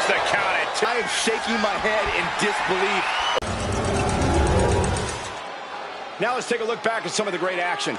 gets the count at 2. I am shaking my head in disbelief. Now let's take a look back at some of the great action.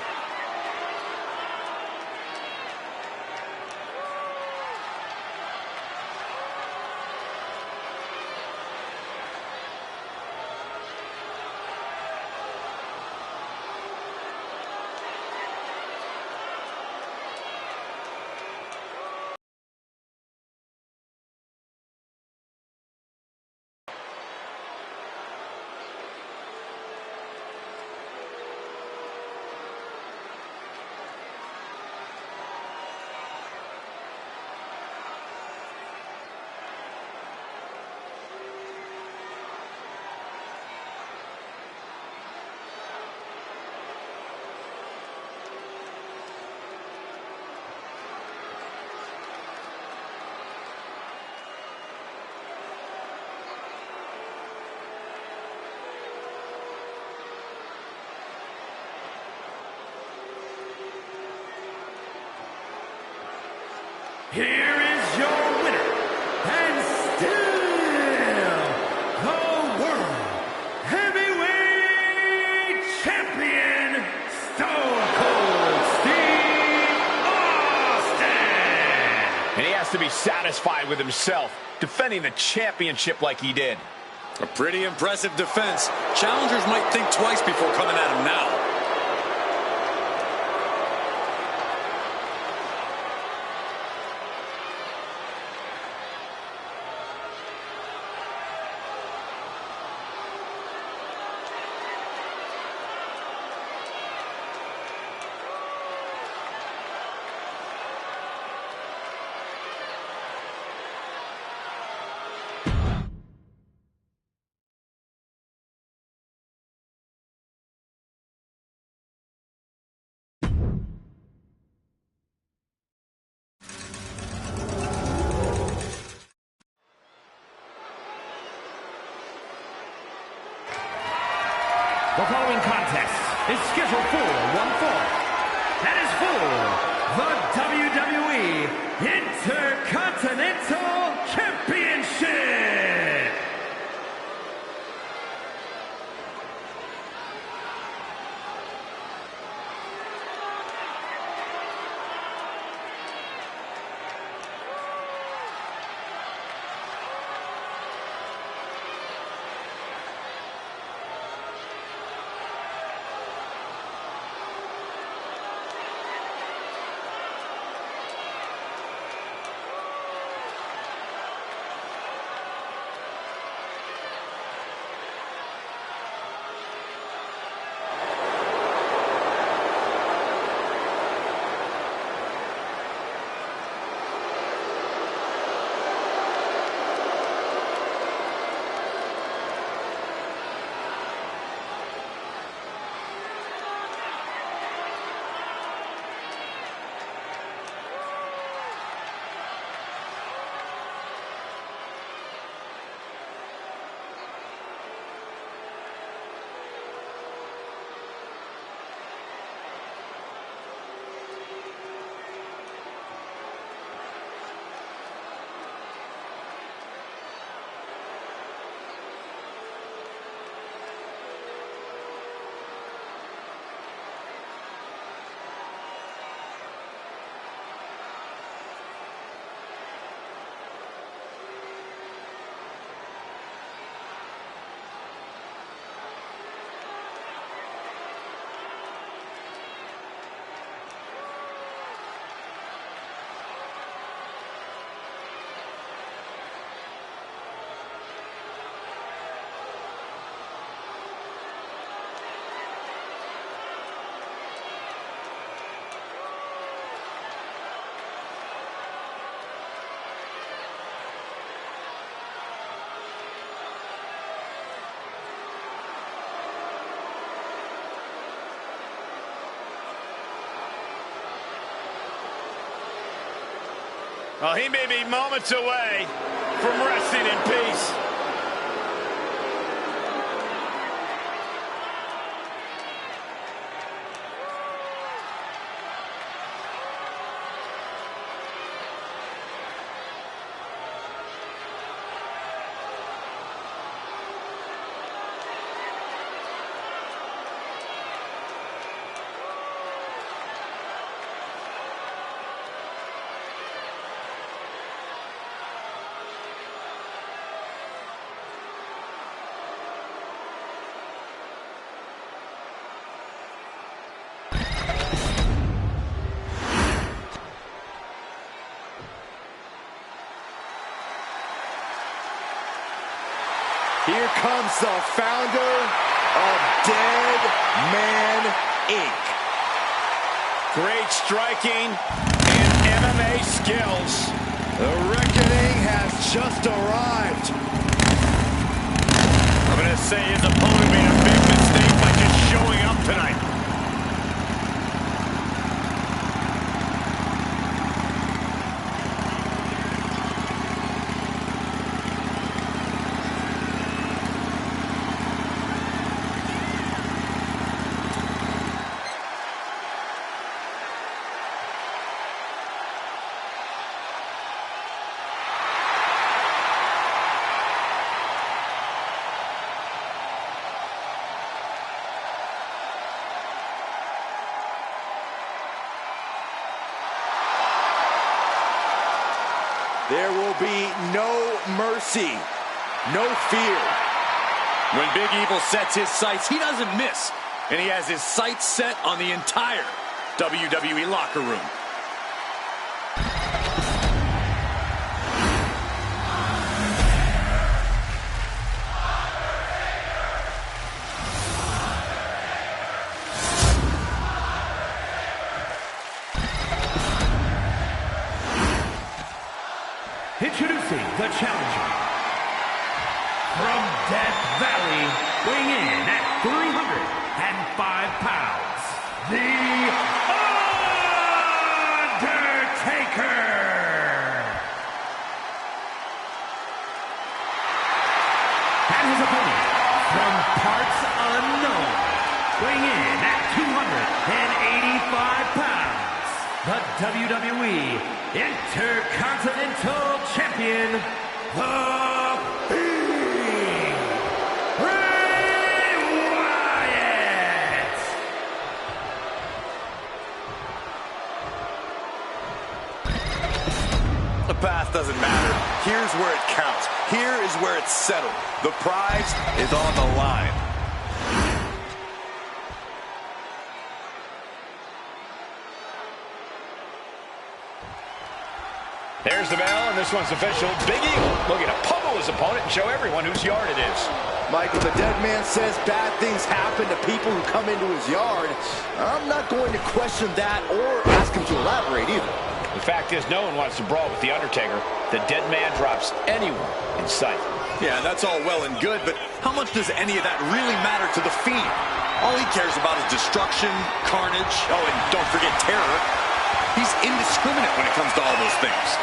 Here is your winner, and still the World Heavyweight Champion, Stone Cold Steve Austin! And he has to be satisfied with himself, defending the championship like he did. A pretty impressive defense. Challengers might think twice before coming at him now. The following contest is scheduled for one fall. That is for the WWE Intercontinental Championship. Well, he may be moments away from resting in peace. Here comes the founder of Dead Man Inc. Great striking and MMA skills. The reckoning has just arrived. I'm going to say his opponent made a big mistake by just showing up tonight. There will be no mercy, no fear. When Big Evil sets his sights, he doesn't miss. And he has his sights set on the entire WWE locker room. Introducing the challenger from Death Valley, weighing in at 305 pounds, The Undertaker. And his opponent from parts unknown, weighing in at 285 pounds, the WWE Intercontinental Champion, The Fiend, Bray Wyatt. The path doesn't matter. Here's where it counts. Here is where it's settled. The prize is on the line. There's the bell, and this one's official. Big Evil looking to pummel his opponent and show everyone whose yard it is. Michael, the Dead Man says bad things happen to people who come into his yard. I'm not going to question that or ask him to elaborate either. The fact is, no one wants to brawl with The Undertaker. The Dead Man drops anyone in sight. Yeah, that's all well and good, but how much does any of that really matter to The Fiend? All he cares about is destruction, carnage, oh, and don't forget terror. He's indiscriminate when it comes to all those things.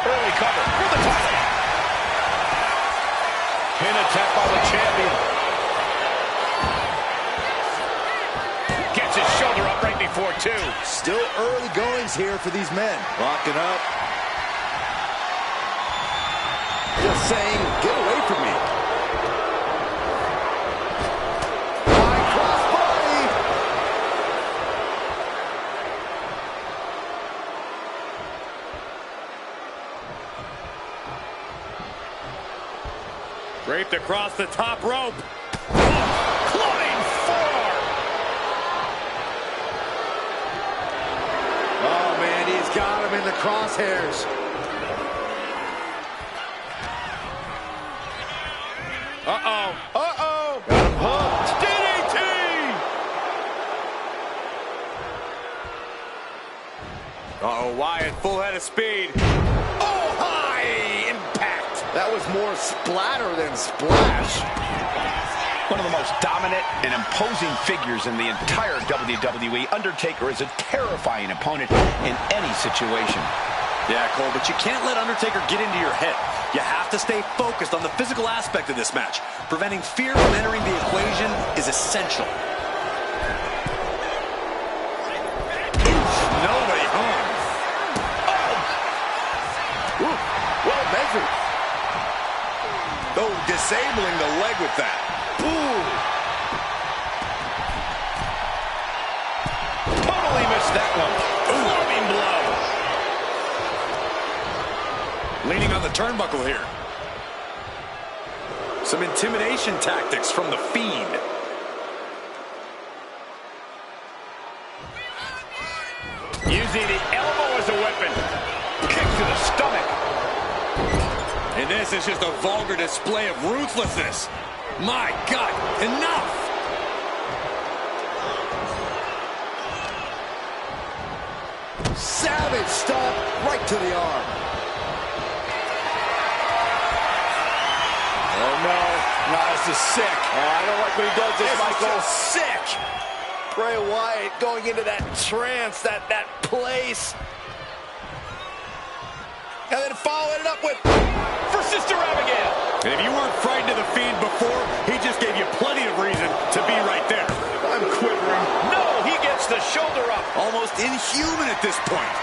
Early cover for the title. Pin attempt by the champion. Gets his shoulder up right before two. Still early goings here for these men. Locking up. Just saying, get away from me. Draped across the top rope. Clubbing forearm. Oh, man, he's got him in the crosshairs. Uh-oh. Uh-oh. Got him hooked. DDT. Uh-oh, Wyatt, full head of speed. Oh, high impact. That was more splatter than splash. One of the most dominant and imposing figures in the entire WWE, Undertaker is a terrifying opponent in any situation. Yeah, Cole, but you can't let Undertaker get into your head. You have to stay focused on the physical aspect of this match. Preventing fear from entering the equation is essential. Nobody home. Oh. Ooh, well measured. Oh, disabling the leg with that. Ooh. Totally missed that one. Clubbing blow. Leaning on the turnbuckle here. Some intimidation tactics from the Fiend. Using the elbow as a weapon. Kick to the stomach. And this is just a vulgar display of ruthlessness. My God, enough! Savage stomp right to the arm. Oh, no. No, this is sick. I don't like when he does this, Michael. This is sick. Bray Wyatt going into that trance, that place. And then following it up with for Sister Abigail. And if you weren't frightened of the Fiend before, he just gave you plenty of reason to be right there. I'm quivering. No, he gets the shoulder up. Almost inhuman at this point.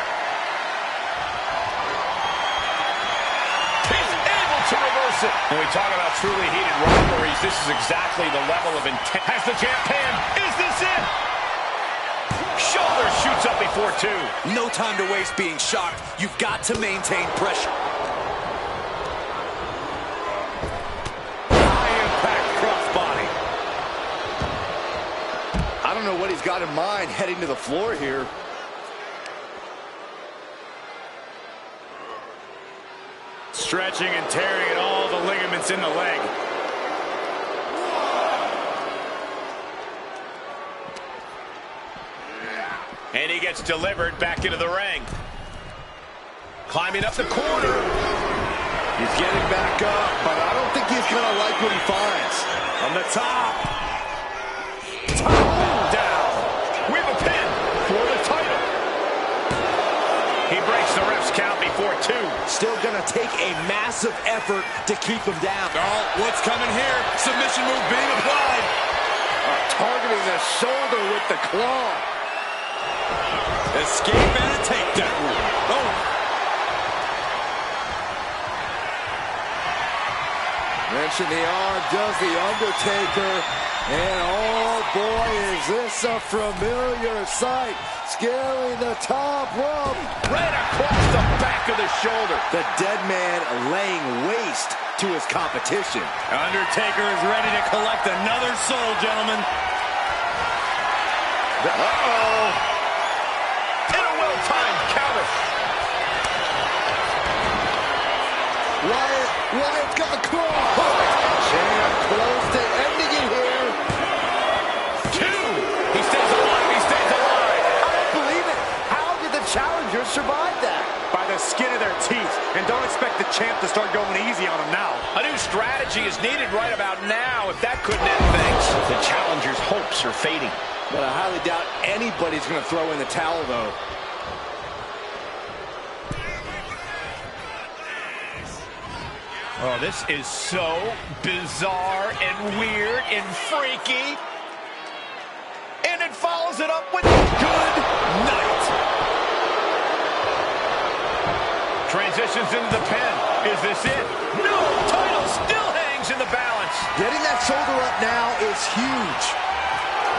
He's able to reverse it. When we talk about truly heated rivalries, this is exactly the level of intent. Has the champ pan. Is this it? Shoulder shoots up before two. No time to waste being shocked. You've got to maintain pressure. High impact crossbody. I don't know what he's got in mind heading to the floor here. Stretching and tearing at all the ligaments in the leg. And he gets delivered back into the ring. Climbing up the corner. He's getting back up, but I don't think he's going to like what he finds. From the top. Down. We have a pin for the title. He breaks the ref's count before two. Still going to take a massive effort to keep him down. Oh, what's coming here? Submission move being applied. Targeting the shoulder with the claw. Escape and a takedown. Oh. Mention the arm, does the Undertaker. And oh boy, is this a familiar sight. Scaling the top rope. Right across the back of the shoulder. The dead man laying waste to his competition. Undertaker is ready to collect another soul, gentlemen. Uh-oh. And a well-timed counter. Wyatt's got the claw. Champ close to ending it here. Two. He stays alive. He stays alive. I don't believe it. How did the challengers survive that? By the skin of their teeth. And don't expect the champ to start going easy on him now. A new strategy is needed right about now. If that couldn't end things, the challenger's hopes are fading. But I highly doubt anybody's going to throw in the towel, though. Oh, this is so bizarre and weird and freaky. And it follows it up with good night. Transitions into the pin. Is this it? No! Title still hangs in the balance. Getting that shoulder up now is huge.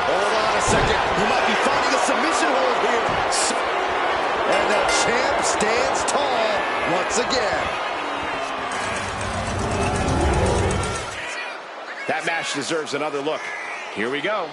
Hold on a second. He might be finding a submission hold here. And the champ stands tall once again. That match deserves another look. Here we go.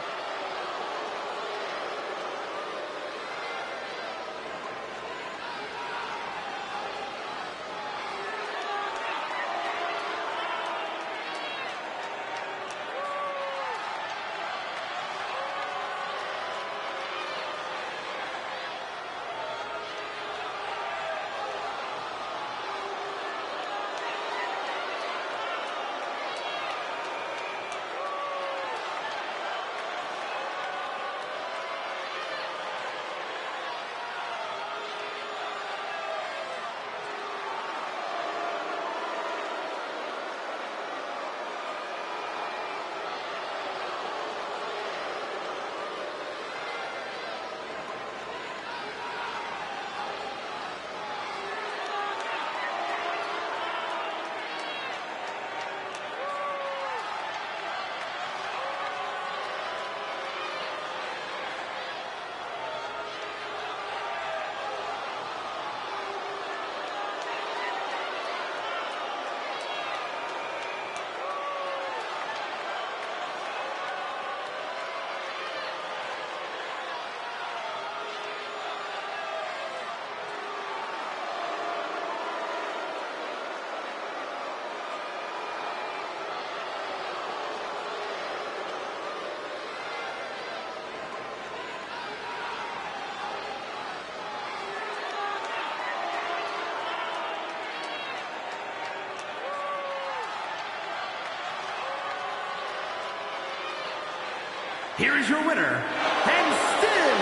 here is your winner, and still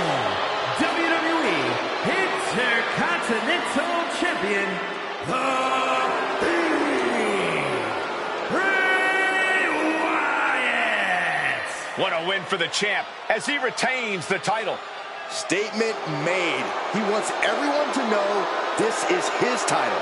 WWE Intercontinental Champion, the Bray Wyatt. What a win for the champ as he retains the title. Statement made. He wants everyone to know this is his title.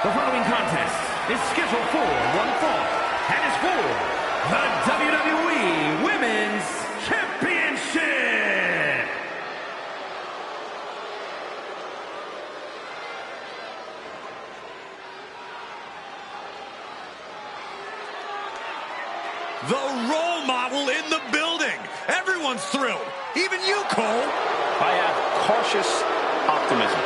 The following contest is scheduled for one fall and is for the WWE Women's Championship. The role model in the building. Everyone's thrilled. Even you, Cole. I have cautious optimism.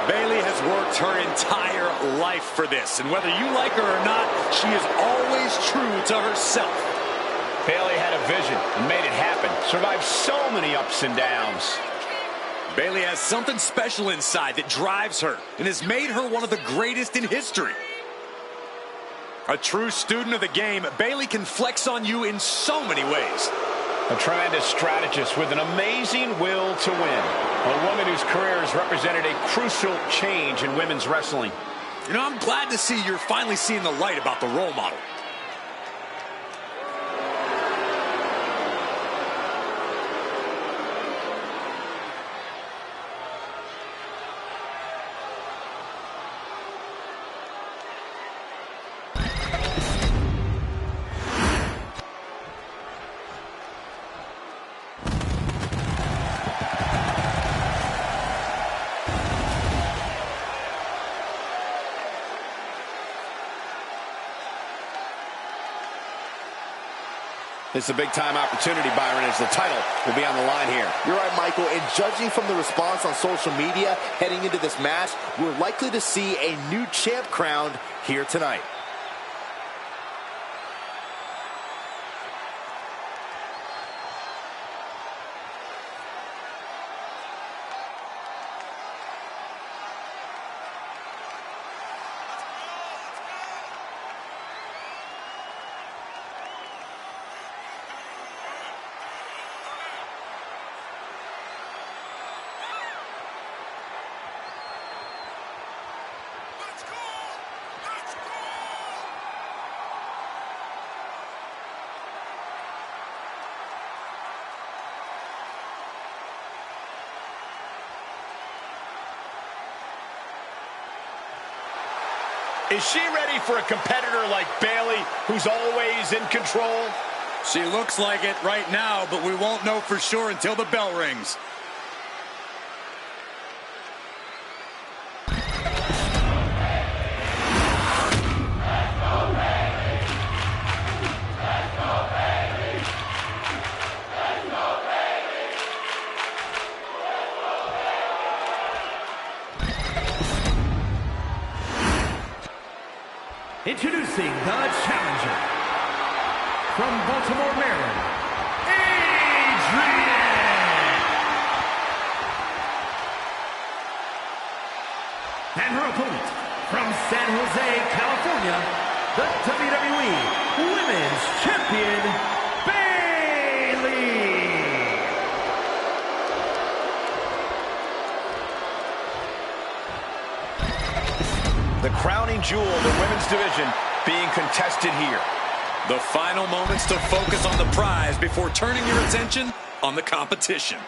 Bayley has worked her entire life for this, and whether you like her or not, she is always true to herself. Bayley had a vision and made it happen. Survived so many ups and downs. Bayley has something special inside that drives her and has made her one of the greatest in history. A true student of the game, Bayley can flex on you in so many ways. A tremendous strategist with an amazing will to win. A woman whose career has represented a crucial change in women's wrestling. You know, I'm glad to see you're finally seeing the light about the role model. It's a big-time opportunity, Byron, as the title will be on the line here. You're right, Michael, and judging from the response on social media heading into this match, we're likely to see a new champ crowned here tonight. Is she ready for a competitor like Bayley, who's always in control? She looks like it right now, but we won't know for sure until the bell rings. Introducing the challenger from Baltimore, Maryland, Adrian. And her opponent from San Jose, California, the WWE Women's Champion, Bayley. The crowning jewel of the women's division being contested here. The final moments to focus on the prize before turning your attention on the competition.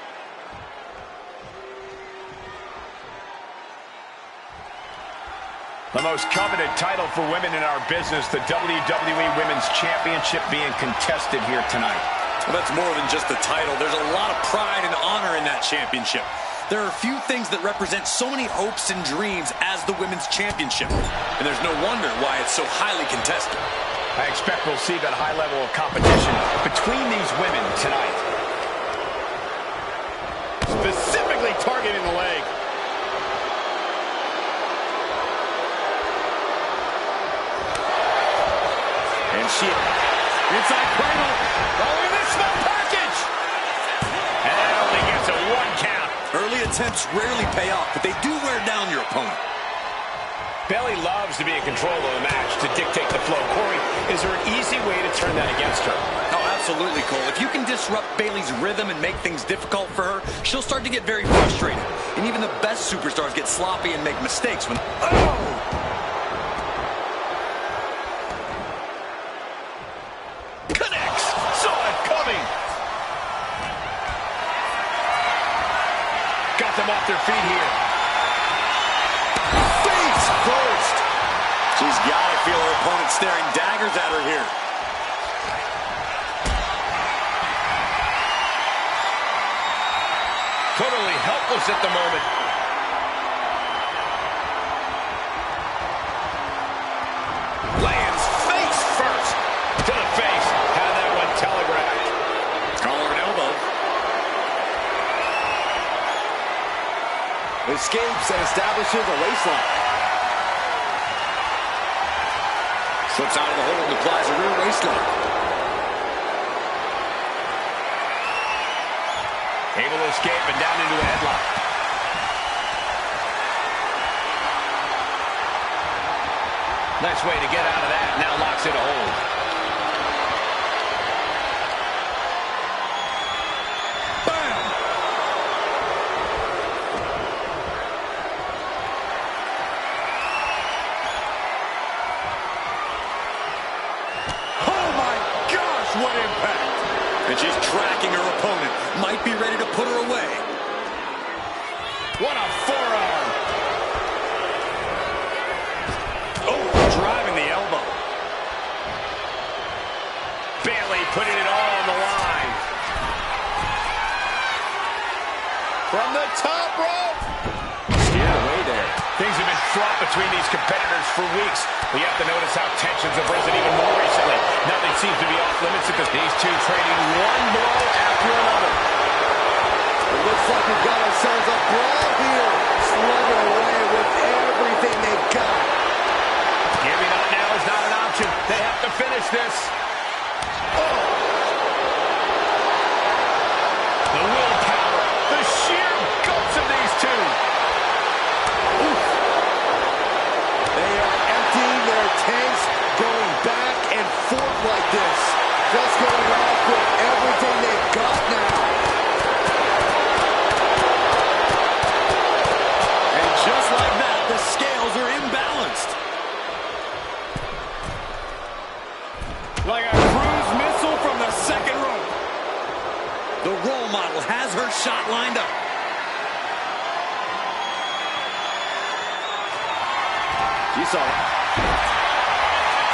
The most coveted title for women in our business, the WWE Women's Championship, being contested here tonight. Well, that's more than just the title. There's a lot of pride and honor in that championship. There are few things that represent so many hopes and dreams as the Women's Championship. And there's no wonder why it's so highly contested. I expect we'll see that high level of competition between these women tonight. Specifically targeting the leg. And she inside cradle. Oh, look at this small package. And only gets a 1 count. Early attempts rarely pay off, but they do wear down your opponent. Bayley loves to be in control of the match, to dictate the flow. Corey, is there an easy way to turn that against her? Oh, absolutely, Cole. If you can disrupt Bayley's rhythm and make things difficult for her, she'll start to get very frustrated. And even the best superstars get sloppy and make mistakes when... Oh! Connects! Saw it coming! Got them off their feet here. Face first. She's got to feel her opponent staring daggers at her here. Totally helpless at the moment. Lands face first to the face. Had that one telegraphed. Collar and elbow. Escapes and establishes a waistlock. Slips out of the hold and applies a rear waistlock. Able to escape and down into a headlock. Nice way to get out of that. Now locks in a hold. Bam! Oh my gosh, what impact! And she's tracking her opponent. Might be ready to put her away. What a forearm. Oh, driving the elbow. Bayley putting it all on the line. From the top rope. Steered away there. Things have been fraught between these competitors for weeks. We have to notice how tensions have risen even more recently. Nothing seems to be off limits because these two trading one blow after another. It looks like we've got ourselves a brawl here. Slugging away with everything they've got. Giving up now is not an option. They have to finish this. Oh. The willpower, the sheer guts of these two. Oof. They are emptying their tanks, going back and forth like this. Just going off with everything they've got now. And just like that, the scales are imbalanced. Like a cruise missile from the second rope. The role model has her shot lined up. You saw it.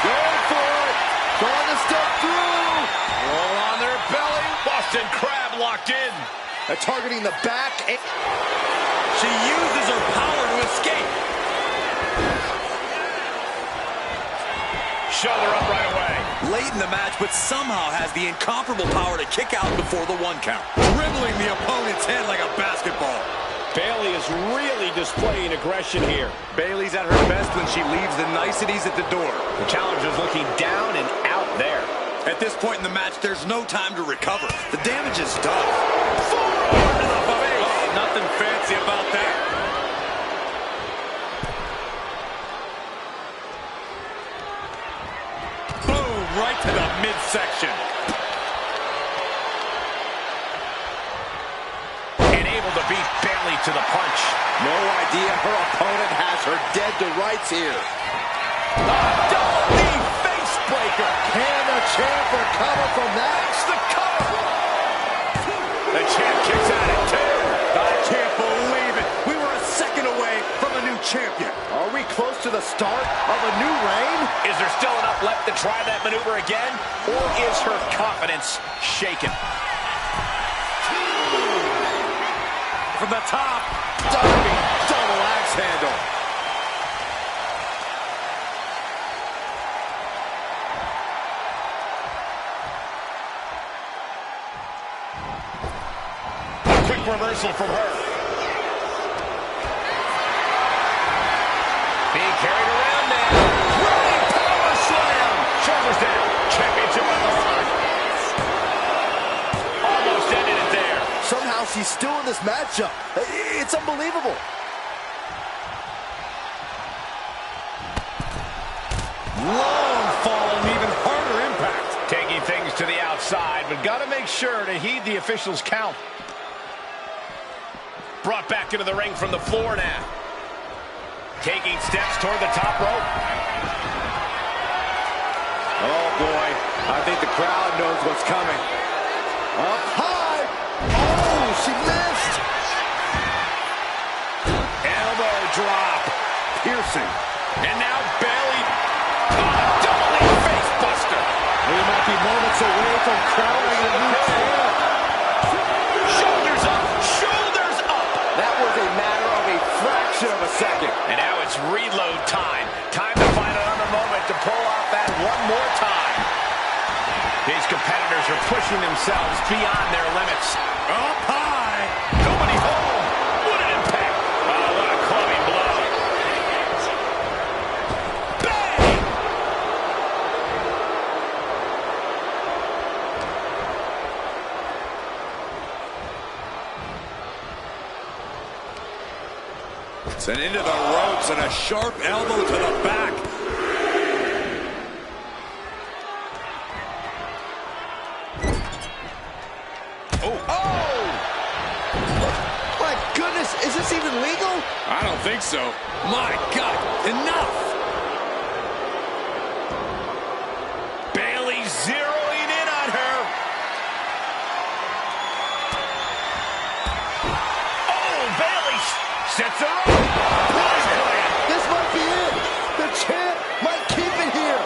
Going for it. Trying to step through. Roll on their belly. Boston Crab locked in. Targeting the back. She uses her power to escape. Shoulder up right away. Late in the match, but somehow has the incomparable power to kick out before the 1 count. Dribbling the opponent's head like a basketball. Bayley is really displaying aggression here. Bayley's at her best when she leaves the niceties at the door. The challenger's looking down and out there. At this point in the match, there's no time to recover. The damage is done. Forearm to the face. Oh, nothing fancy about that. Boom, right to the midsection. And able to beat Bayley to the punch. No idea her opponent has her dead to rights here. Double knee face breaker. Can the champ recover from that? It's the cover. The champ kicks out at 2. I can't believe it. We were a second away from a new champion. Are we close to the start of a new reign? Is there still enough left to try that maneuver again? Or is her confidence shaken? From the top. Diving double axe handle. A quick reversal from her. Being carried around now. Running power slam. Shoulders down. Championship on the line. Almost ended it there. Somehow she's still in this matchup. It's unbelievable. Long fall and even harder impact. Taking things to the outside, but got to make sure to heed the official's count. Brought back into the ring from the floor now. Taking steps toward the top rope. Oh, boy. I think the crowd knows what's coming. Up high. Oh, she missed. Elbow drop. Piercing. And now Bayley. Double knee face buster. We might be moments away from crowning a new champ. Shoulders up. Shoulders up. That was a matter of a fraction of a second. And now it's reload time. Time to find another moment to pull off that one more time. These competitors are pushing themselves beyond their limits. Up high. Nobody home. What an impact. Oh, what a clubbing blow. Bang! Sent into the ropes and a sharp elbow to the back. My goodness, is this even legal? I don't think so. My God, enough! Bayley zeroing in on her. Oh, Bayley sets her up. This might be it. The champ might keep it here.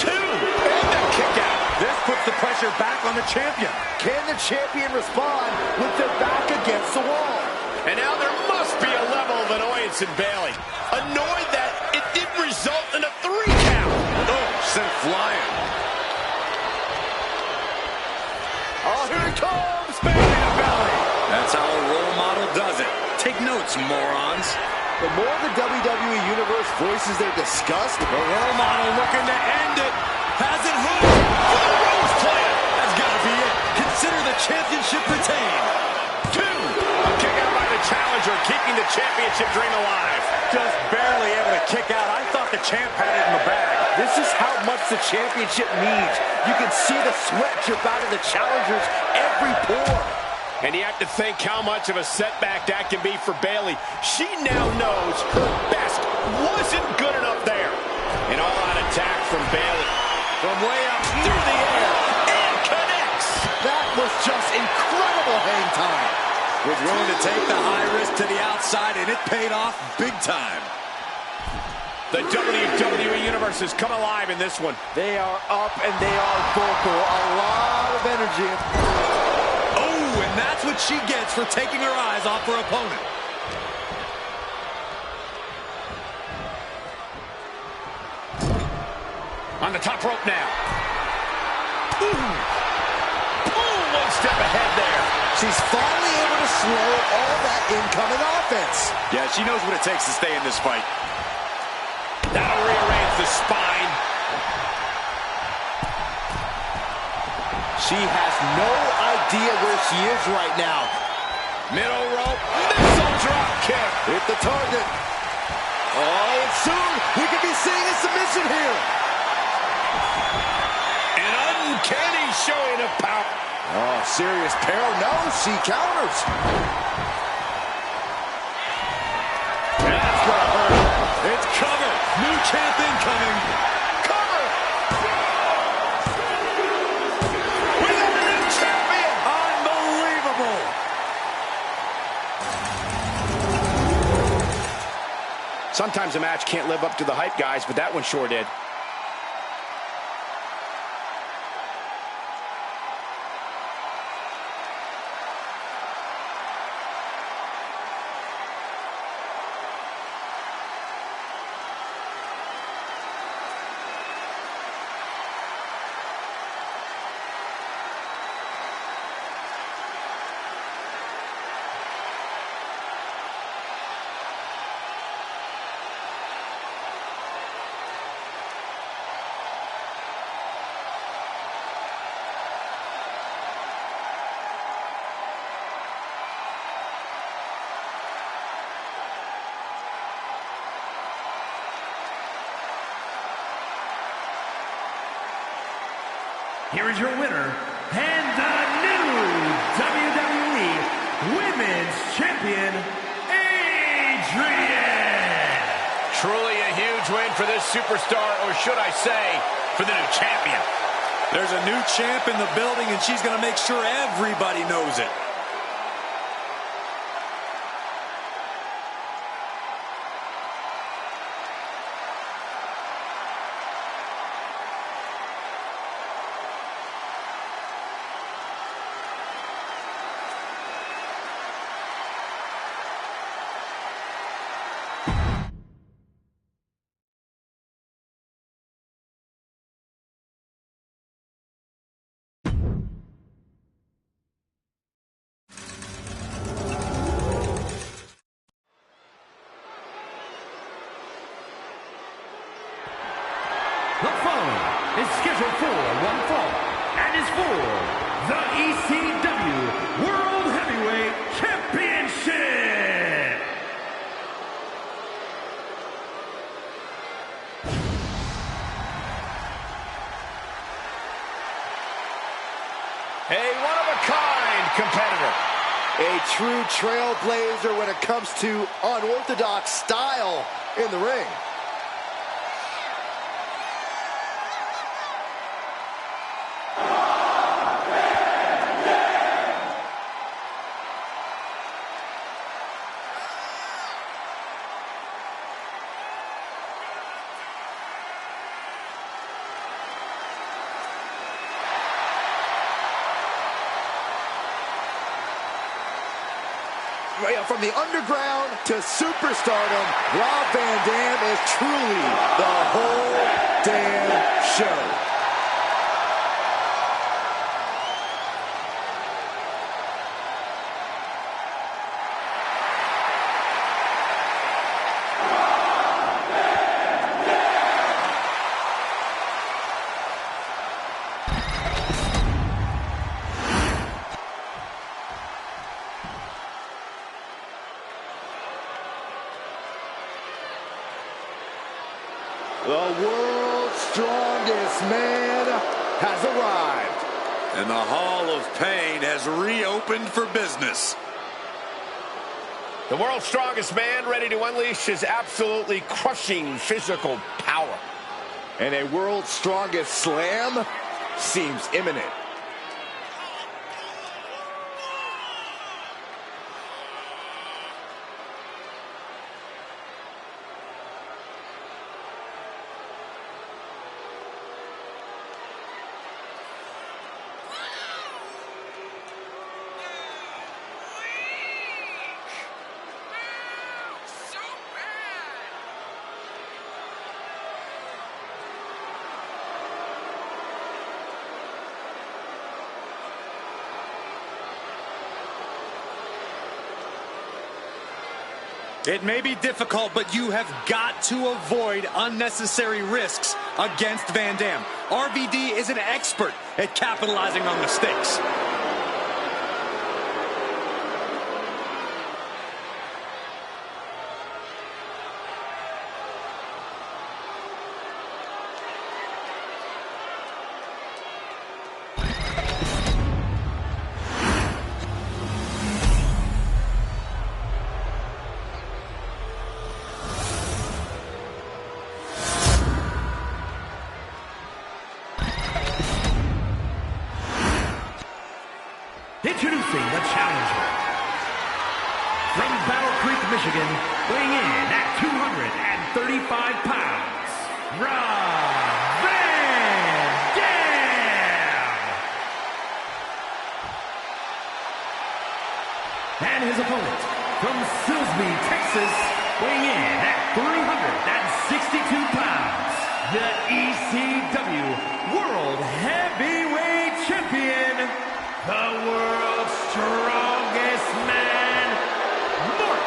2. And the kick out. This puts the pressure back on the champion. Can the champion respond with their back against the wall? And now there must be a level of annoyance in Bayley. Annoyed that it didn't result in a 3 count. Oh, sent flying. Oh, here it comes. Bailey to belly. That's how a role model does it. Take notes, morons. The more the WWE Universe voices their disgust, The role model looking to end it. Has it hooked. For the Rose Plan. That's got to be it. Consider the championship retained. 2. A kick out by the challenger, keeping the championship dream alive. Just barely able to kick out. I thought the champ had it in the bag. this is how much the championship means. You can see the sweat drip out of the challenger's every pore. And you have to think how much of a setback that can be for Bayley. She now knows her best wasn't good enough there. An all-out attack from Bayley. From way up through the air. And connects. That was just incredible hang time. Was willing to take the high risk to the outside, and it paid off big time. The WWE Universe has come alive in this one. They are up and they are vocal. A lot of energy. Oh, and that's what she gets for taking her eyes off her opponent. On the top rope now. Ooh, one step ahead there. She's finally able to slow all that incoming offense. Yeah, she knows what it takes to stay in this fight. That'll rearrange the spine. She has no idea where she is right now. Middle rope, missile drop kick. Hit the target. Oh, and soon we could be seeing a submission here. An uncanny showing of power. Oh, serious peril. No, she counters. coming. Cover! We got a new champion! Unbelievable! Sometimes a match can't live up to the hype, guys, but that one sure did. Here is your winner, and the new WWE Women's Champion, Adrian. Truly a huge win for this superstar, or should I say, for the new champion. There's a new champ in the building, and she's going to make sure everybody knows it. The following is scheduled for one fall and is for the ECW World Heavyweight Championship. A one-of-a-kind competitor. A true trailblazer when it comes to unorthodox style in the ring. From the underground to superstardom, Rob Van Dam is truly the whole damn show. The world's strongest man has arrived. And the Hall of Pain has reopened for business. The world's strongest man ready to unleash his absolutely crushing physical power. And a world's strongest slam seems imminent. It may be difficult, but you have got to avoid unnecessary risks against Van Dam. RVD is an expert at capitalizing on mistakes. Introducing the challenger. From Battle Creek, Michigan, weighing in at 235 pounds, Rob Van Dam! And his opponent, from Silsbee, Texas, weighing in at 362 pounds, the ECW World Heavyweight Champion, the world's strongest man, Mark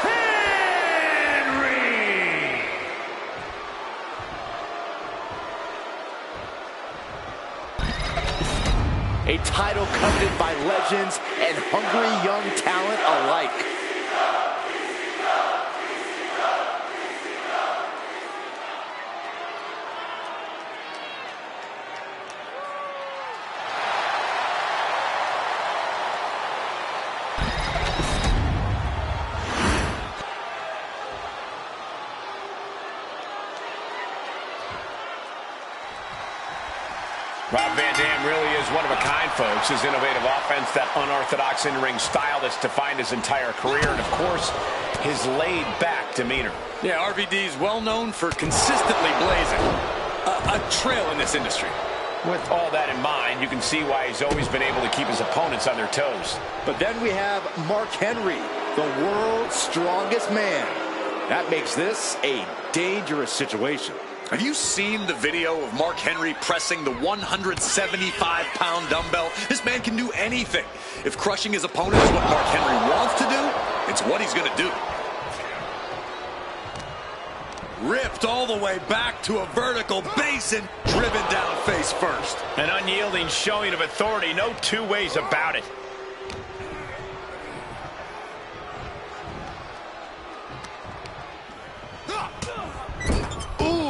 Henry! A title coveted by legends and hungry young talent alike. Rob Van Dam really is one of a kind, folks. His innovative offense, that unorthodox in-ring style that's defined his entire career, and of course, his laid-back demeanor. Yeah, RVD's well known for consistently blazing a trail in this industry. With all that in mind, you can see why he's always been able to keep his opponents on their toes. But then we have Mark Henry, the world's strongest man. That makes this a dangerous situation. Have you seen the video of Mark Henry pressing the 175-pound dumbbell? This man can do anything. If crushing his opponent is what Mark Henry wants to do, it's what he's going to do. Ripped all the way back to a vertical base and driven down face first. An unyielding showing of authority, no two ways about it.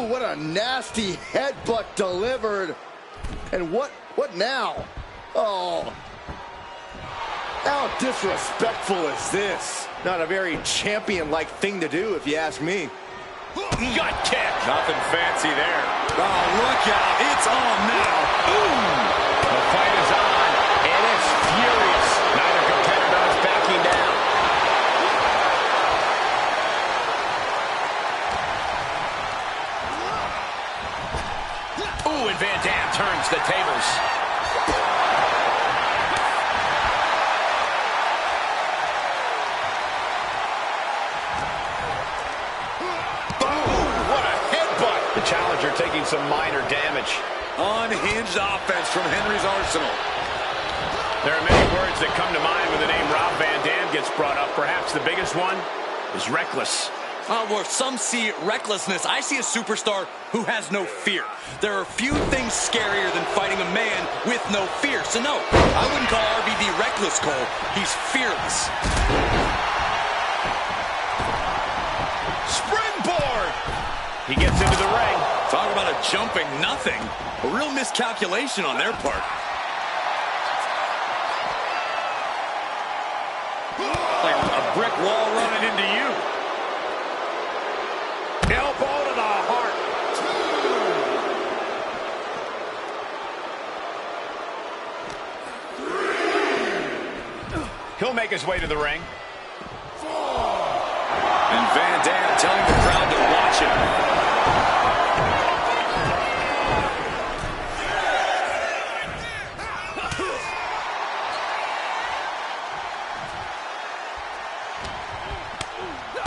What a nasty headbutt delivered. And what now? Oh. How disrespectful is this? Not a very champion-like thing to do, if you ask me. Gut kick. Nothing fancy there. Oh, look out. It's on now. Boom. The fight is on, and it's furious. Neither competitor is backing down. Ooh, and Van Dam turns the tables. Boom! What a headbutt! The challenger taking some minor damage. Unhinged offense from Henry's arsenal. There are many words that come to mind when the name Rob Van Dam gets brought up. Perhaps the biggest one is reckless. Where some see recklessness, I see a superstar who has no fear. There are few things scarier than fighting a man with no fear. So no, I wouldn't call RVD reckless, Cole. He's fearless. Springboard! He gets into the ring. Talk about a jumping nothing. A real miscalculation on their part. Like a brick wall running into you. Elbow to the heart. He'll make his way to the ring. And Van Dam telling the crowd to watch him.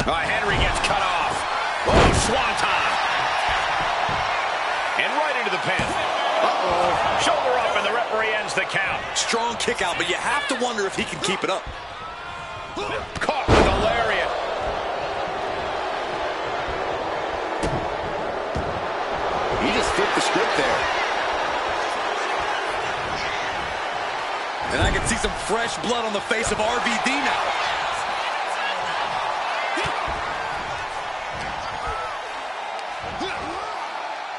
Henry gets cut off. Oh, swanton. And right into the pin. Uh-oh. Shoulder up, and the referee ends the count. Strong kick out, but you have to wonder if he can keep it up. Caught with a lariat. He just flipped the script there. And I can see some fresh blood on the face of RVD now.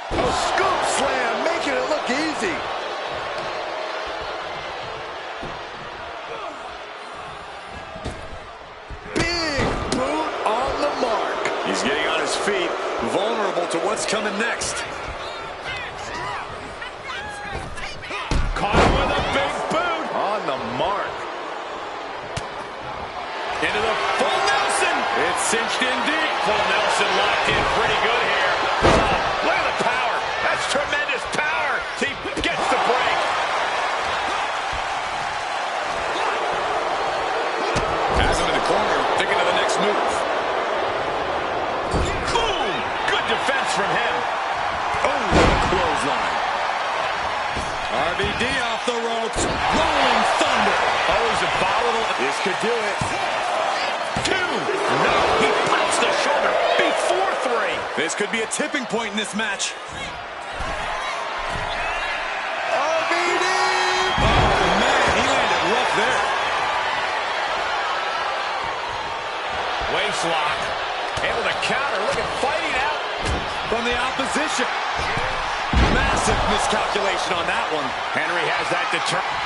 A scoop slam, making it look easy. Big boot on the mark. He's getting on his feet, vulnerable to what's coming next. Caught with a big boot. On the mark. cinched in deep. Full Nelson locked in pretty good here. Look at the power. That's tremendous power. He gets the break. Has him in the corner, thinking of the next move. Boom! Good defense from him. Oh, what a clothesline. RVD off the ropes. Rolling thunder. Oh, he's a volatile. This could do it. 2. No, he pops the shoulder before 3. This could be a tipping point in this match. RVD! Oh, man, he landed rough there. Waist lock. Able to counter. Look at fighting out. From the opposition. Massive miscalculation on that one. Henry has that determined.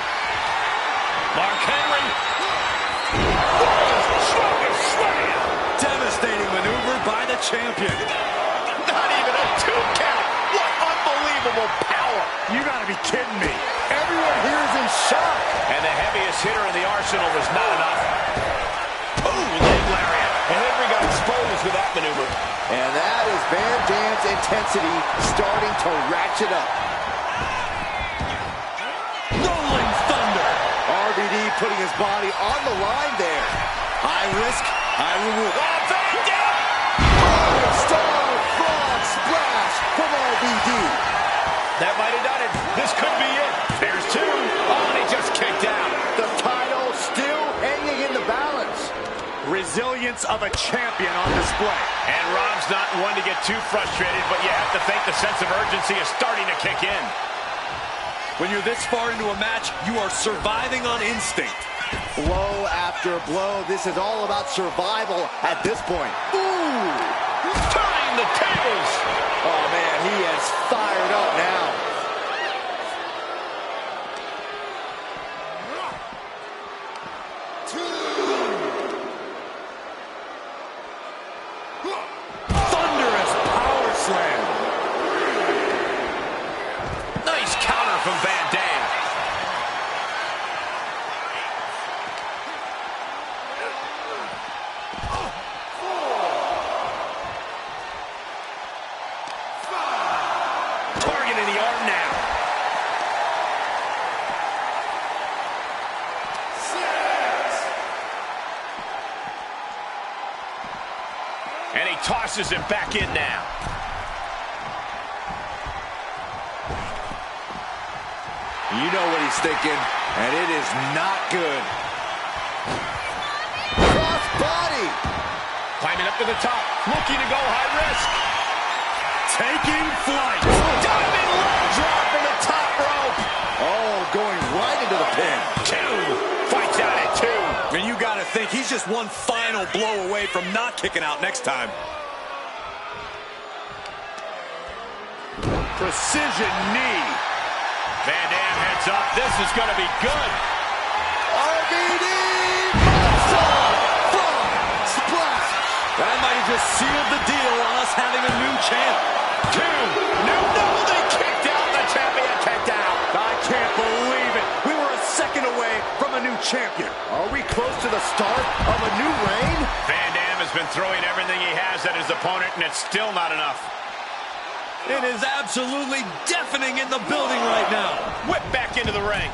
Mark Henry. Slam. Devastating maneuver by the champion. Not even a 2 count. What unbelievable power. You gotta be kidding me. Everyone here is in shock. And the heaviest hitter in the arsenal was not enough. Ooh, leg lariat. And Henry got exposed with that maneuver. And that is Van Dam's intensity starting to ratchet up. Rolling thunder. RVD putting his body on the line there. High risk, high reward. Van Dam! Star frog splash from RVD. That might have done it. This could be it. There's 2. Oh, and he just kicked out. The title still hanging in the balance. Resilience of a champion on display. And Rob's not one to get too frustrated, but you have to think the sense of urgency is starting to kick in. When you're this far into a match, you are surviving on instinct. Blow after blow. This is all about survival at this point. Ooh! Turning the tables. Oh, man, he is fired up now. Thunderous power slam. Nice counter from Van Dam. Targeting the arm now. And he tosses him back in now. You know what he's thinking, and it is not good. Cross body. Climbing up to the top, looking to go high risk. Taking flight. Diving leg drop from the top rope. Oh, going right into the pin. 2. Fights out at 2. And you gotta think he's just one final blow away from not kicking out next time. Precision knee. Van Dam heads up. This is going to be good. RVD! Frog splash. That might have just sealed the deal on us having a new champ. 2. No, they kicked out. The champion kicked out. I can't believe it. We were a second away from a new champion. Are we close to the start of a new reign? Van Dam has been throwing everything he has at his opponent, and it's still not enough. It is absolutely deafening in the building right now. Whip back into the ring.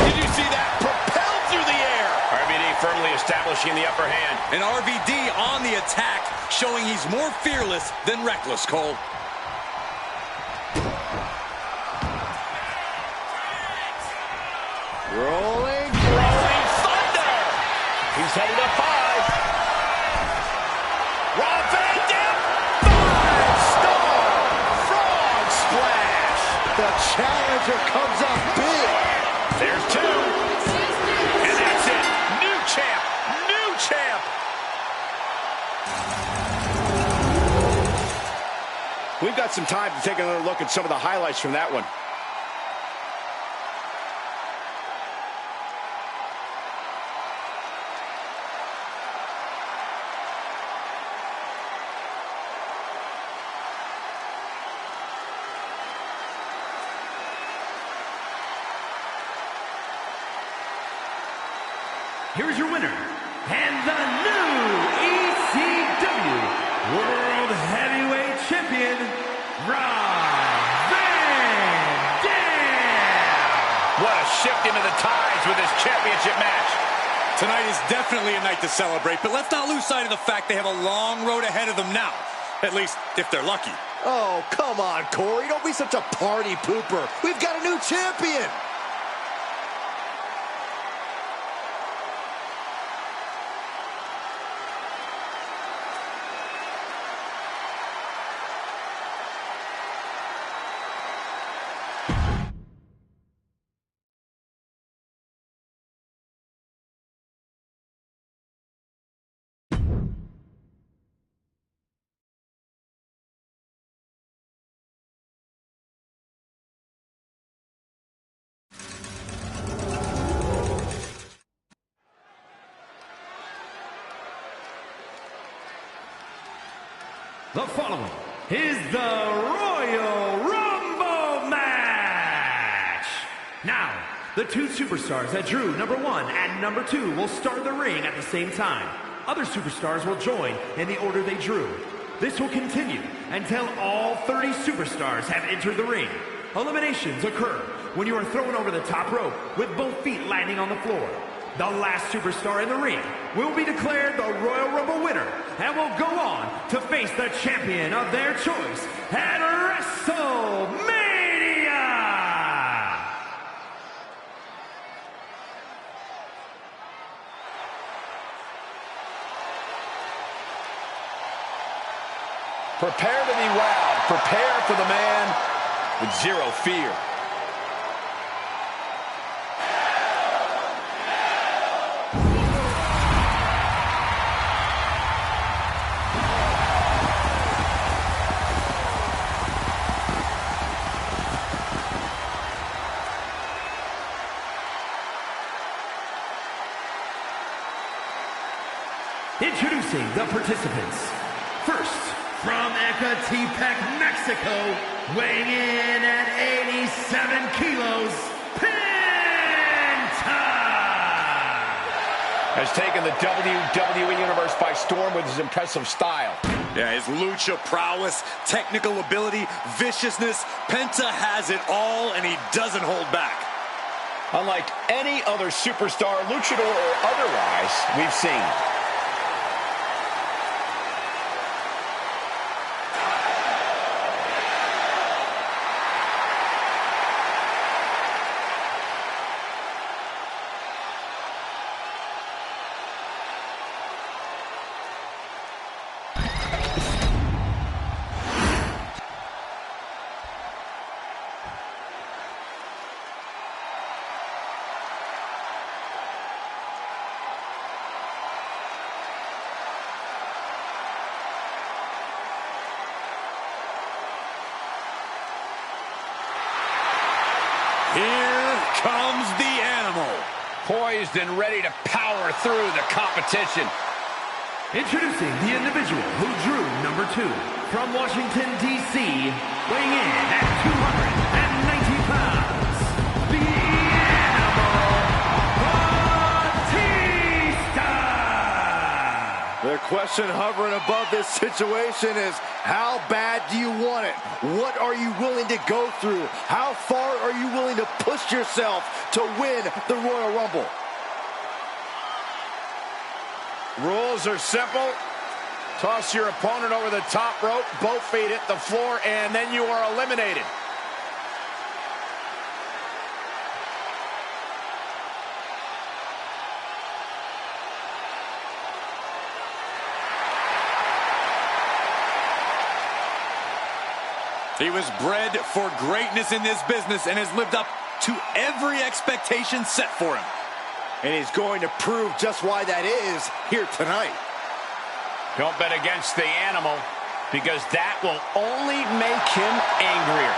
Did you see that? Propelled through the air. RVD firmly establishing the upper hand. And RVD on the attack, showing he's more fearless than reckless, Cole. Rolling thunder. He's headed up high. Rob Van Dam. 5-star frog splash. The challenger comes up big. There's 2. And that's it. New champ. New champ. We've got some time to take another look at some of the highlights from that one. Here is your winner, and the new ECW World Heavyweight Champion, Rob Van Dam. What a shift into the tides with this championship match. Tonight is definitely a night to celebrate, but let's not lose sight of the fact they have a long road ahead of them now. At least, if they're lucky. Oh, come on, Corey. Don't be such a party pooper. We've got a new champion. The following is the Royal Rumble match. Now, the two superstars that drew number 1 and number 2 will start the ring at the same time. Other superstars will join in the order they drew. This will continue until all 30 superstars have entered the ring. Eliminations occur when you are thrown over the top rope with both feet landing on the floor. The last superstar in the ring will be declared the Royal Rumble winner and will go on to face the champion of their choice at WrestleMania! Prepare to be wowed. Prepare for the man with zero fear. Introducing the participants. First, from Ecatepec, Mexico, weighing in at 87 kilos, Penta! Has taken the WWE Universe by storm with his impressive style. Yeah, his lucha prowess, technical ability, viciousness. Penta has it all, and he doesn't hold back. Unlike any other superstar, luchador or otherwise, we've seen. Here comes the animal. Poised and ready to power through the competition. Introducing the individual who drew number 2 from Washington, D.C., weighing in at 290 pounds, the Animal Batista! The question hovering above this situation is, how bad do you want it? What are you willing to go through? How far are you willing to push yourself to win the Royal Rumble? Rules are simple. Toss your opponent over the top rope, both feet hit the floor, and then you are eliminated. He was bred for greatness in this business and has lived up to every expectation set for him. And he's going to prove just why that is here tonight. Don't bet against the animal, because that will only make him angrier.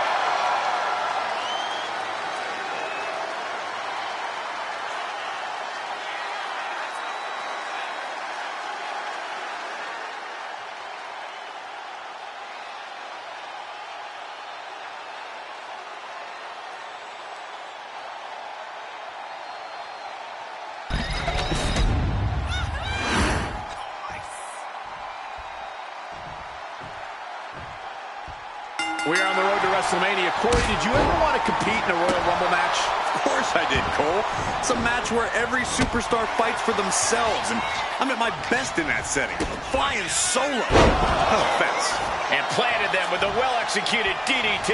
We are on the road to WrestleMania. Corey, did you ever want to compete in a Royal Rumble match? Of course I did, Cole. It's a match where every superstar fights for themselves, and I'm at my best in that setting. Flying solo. No offense. And planted them with a well-executed DDT.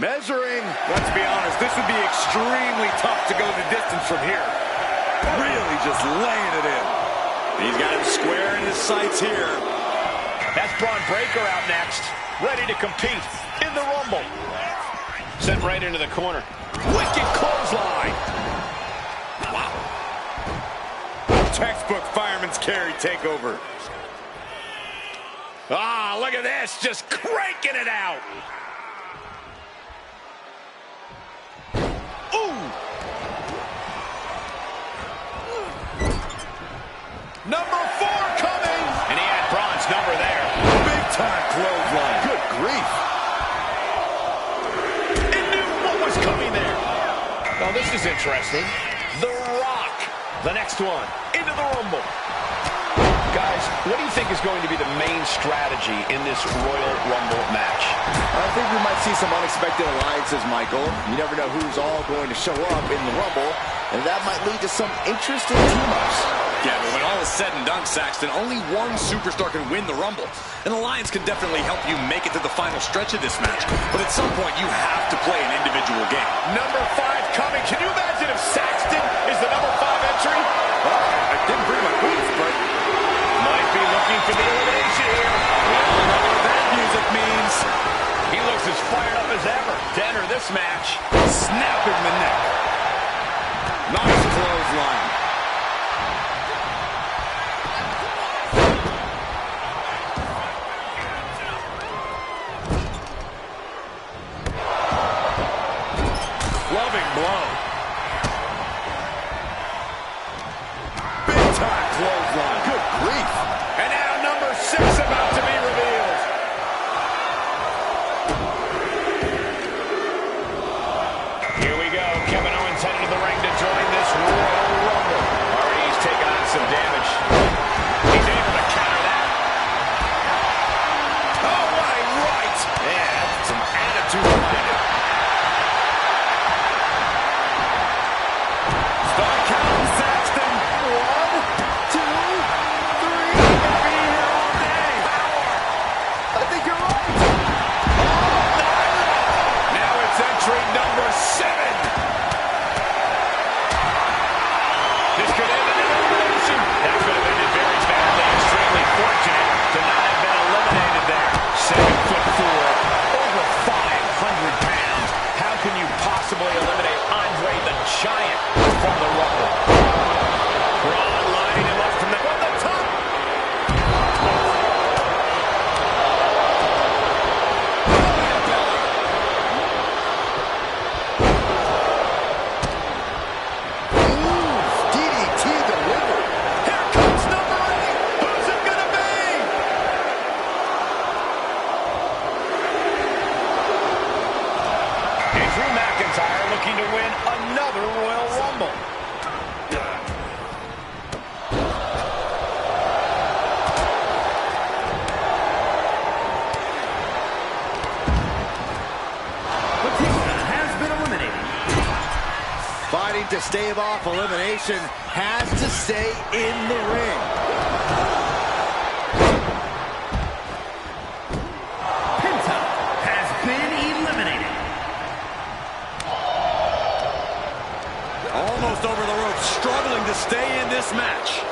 Measuring. Let's be honest, this would be extremely tough to go the distance from here. Really just laying it in. He's got him square in his sights here. That's Braun Breaker out next, ready to compete in the Rumble. Sent right into the corner. Wicked clothesline. Wow. Textbook fireman's carry takeover. Ah, look at this, just cranking it out. Ooh. Number 4 coming. And he had Braun's number there. Big time clothesline. Good grief. It knew what was coming there. Oh, this is interesting. The Rock. The next one. Into the Rumble. Guys, what do you think is going to be the main strategy in this Royal Rumble match? I think we might see some unexpected alliances, Michael. You never know who's all going to show up in the Rumble, and that might lead to some interesting team-ups. Yeah, but when all is said and done, Saxton, only one superstar can win the Rumble. An alliance can definitely help you make it to the final stretch of this match, but at some point you have to play an individual game. Number 5 coming. Can you imagine if Saxton is the number 5 entry? I didn't bring my boots, but Might be looking for the elimination here. We all know what that music means. He looks as fired up as ever to enter this match. Snapping the neck. Nice clothesline. Loving blow. big time clothesline. Good grief. And now number 6 about to be revealed. Here we go. Kevin Owens headed to the ring to join this Royal Rumble. Already he's taken on some damage. He's able to counter that. Oh, what a right. Yeah, that's some attitude behind it. Start counting, Saxton. 1, 2, 3. Gonna be here all day. I think you're right. Now it's entry number 7. This could end in an elimination. That could have ended very badly. Extremely fortunate to not have been eliminated there. 7'4", over 500 pounds. How can you possibly eliminate Andre the Giant from the Rumble? Braun lining him up from the top. DDT delivered. Here comes number 8. Who's it gonna be? And Drew McIntyre looking to win another Royal Rumble. Batista has been eliminated. Fighting to stave off elimination, has to stay in the ring. Penta has been eliminated. Almost over the ropes, struggling to stay in this match.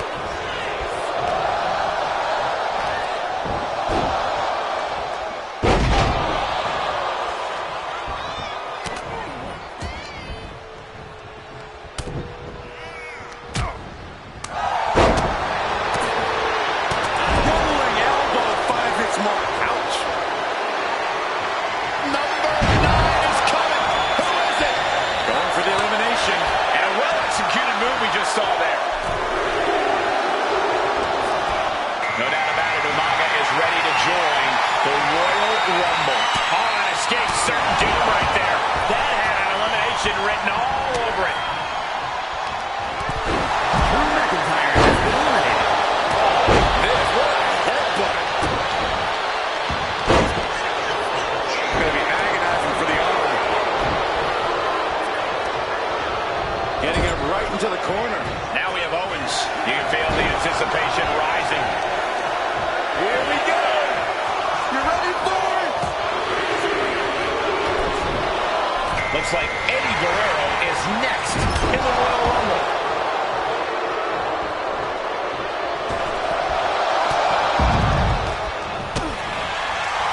Rolling elbow finds its mark. Ouch. Number 9 is coming. Who is it? Going for the elimination. And a well-executed move we just saw there. No doubt about it, Umaga is ready to join the Royal Rumble. Oh, an escape, certain doom right there. That had an elimination written all over it. Drew McIntyre has been eliminated. This was a headbutt. anticipation rising. Here we go. You ready for it? Looks like Eddie Guerrero is next in the Royal Rumble.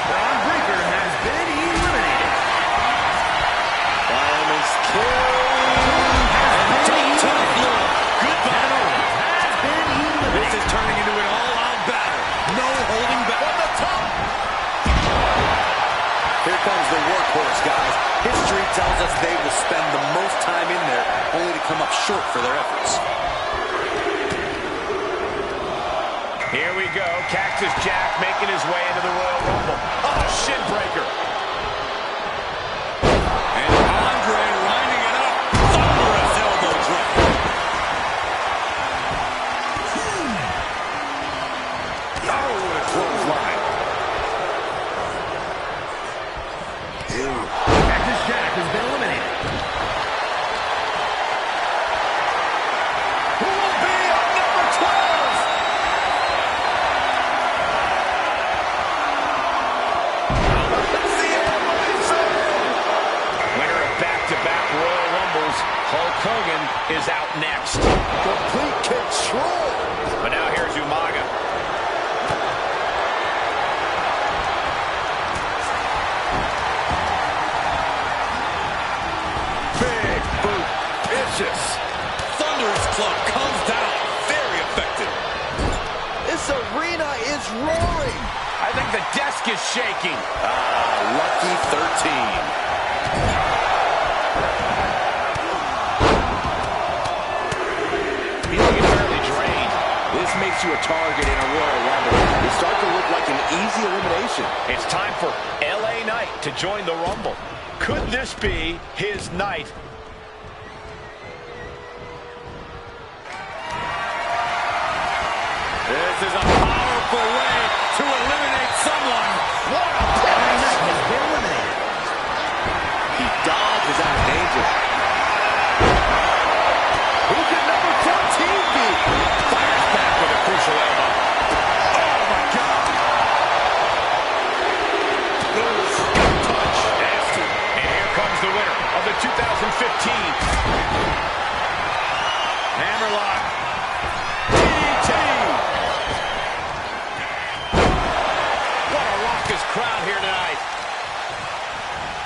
Braun Breaker has been eliminated. Fireman's kill. This is turning into an all-out battle. No holding back. On the top. Here comes the workhorse, guys. History tells us they will spend the most time in there, only to come up short for their efforts. Here we go. Cactus Jack making his way into the Royal Rumble. Oh, shin breaker. And Andre lining it up. Thunderous elbow drop. Oh, what a clothesline. Cactus Jack has been eliminated. Who will be on number 12? Let's see everybody say. Winner of back-to-back Royal Rumbles, Hulk Hogan is out next. Complete control. But now here's Umaga. Big boot. Vicious. Thunderous club comes down. Very effective. This arena is roaring. I think the desk is shaking. Lucky 13. Feeling entirely drained. This makes you a target in a Royal Rumble. You start to look like an easy elimination. It's time for LA Knight to join the Rumble. Could this be his night? This is a powerful way to eliminate someone. What a Knight place! has been eliminated. He dodges out of danger. Who could number 14 be? Fires back with a crucial elbow. Oh, my God. Touch. Nasty. And here comes the winner of the 2015 Hammerlock. DDT. What a raucous crowd here tonight.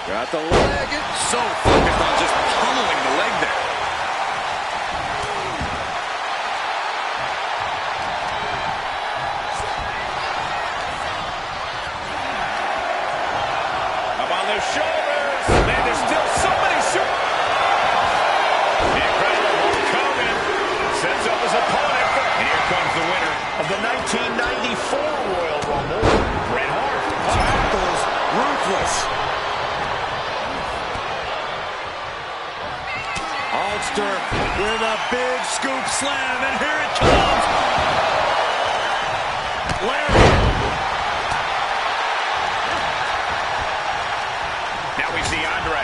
Got the leg. So focused on just pummeling the leg there. Up on their shoulders. Man, there's still so many incredible Hulk Hogan sets up his opponent. And here comes the winner of the 1994 Royal Rumble, Bret Hart. Tackles ruthless. Hulkster with a big scoop slam, and here it comes. Larry. Now we see Andre.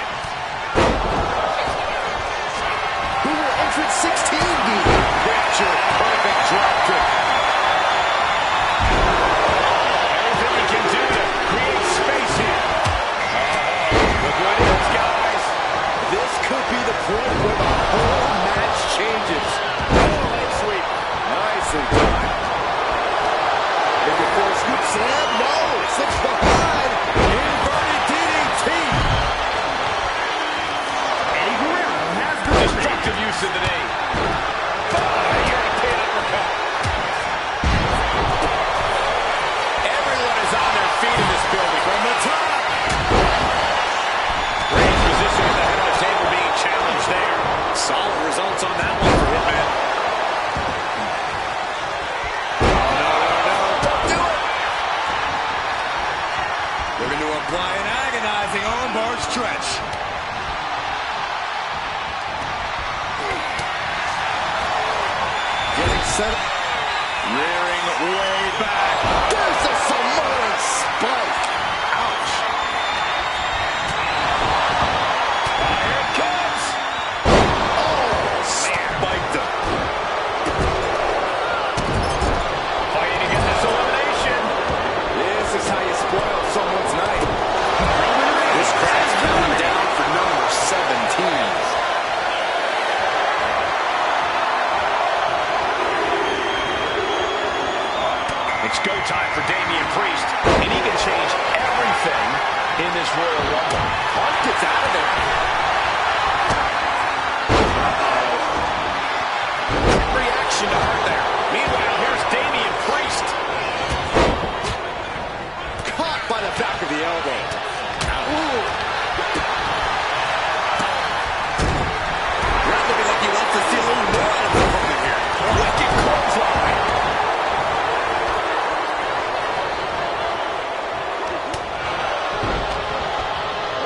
Who will entrance 16 be? Picture perfect drop kick. Everything he can do to create space here. Look what it is, guys. This could be the point where the whole match changes. Leg sweep. Nicely done. Looking for a scoop slam? No. Slips behind. Inverted DDT. Eddie Guerrero has been eliminated. Destructive use of the knee. European uppercut. Everyone is on their feet in this building. From the top. Great position at the head of the table being challenged there. Solid results on that one for Hitman. Don't do it. Looking to apply an agonizing armbar stretch. Getting set. Rearing way back. There's the Samoan spike. Ouch. Here it comes. Oh, Spiked him. It's go time for Damian Priest, and he can change everything in this Royal Rumble. Punk gets out of there. Reaction to hurt there. Meanwhile, here's Damian Priest. Caught by the back of the elbow. Ooh. Brett looking like he wants to see a little more out of the opponent here. Wicked clothesline.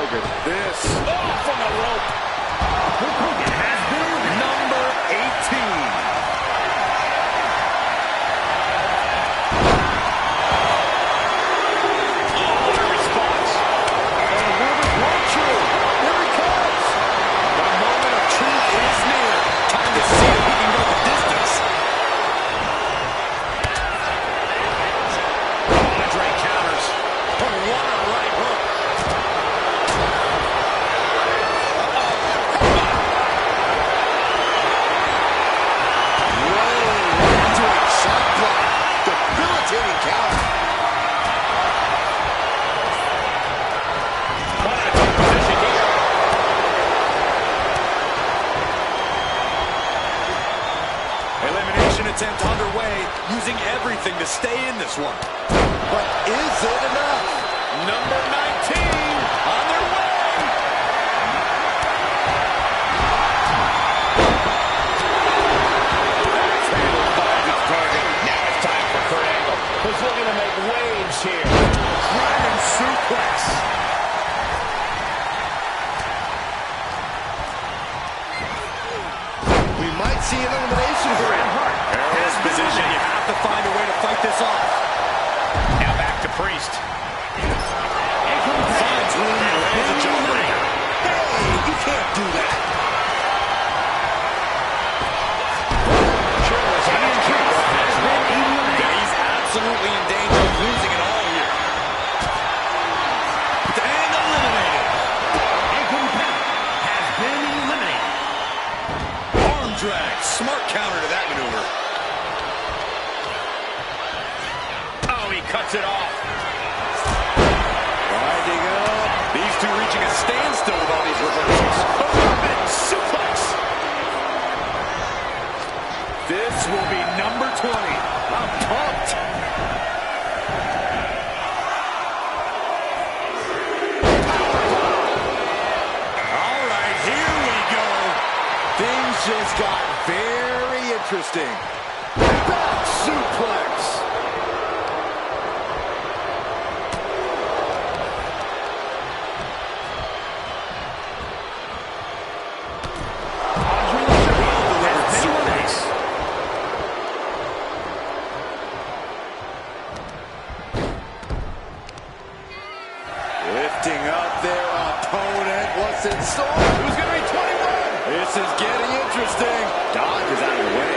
Look at this. Oh, from the rope. Hulk Hogan has been Number 18. Attempt underway, using everything to stay in this one. But is it enough? Number 19 on their way. That's handled by its target. Now it's time for Kurt Angle, who's looking to make waves here. Dragon suplex. We might see an elimination here. Arrow's position, you have to find a way to fight this off. Now back to Priest. Finds room and lands a jawbreaker. Hey, you can't do that. He's absolutely in danger of losing it all here. And eliminated. has been eliminated. Arm drag. Smart counter to that maneuver. Oh, he cuts it off. Winding up. These two reaching a standstill with all these reversals. Suplex. This will be number 20. I'm pumped. All right, here we go. Things just got very interesting. Back suplex. Lifting up their opponent. What's in store? Who's going to be 21? This is getting interesting. Dodge is out of the way.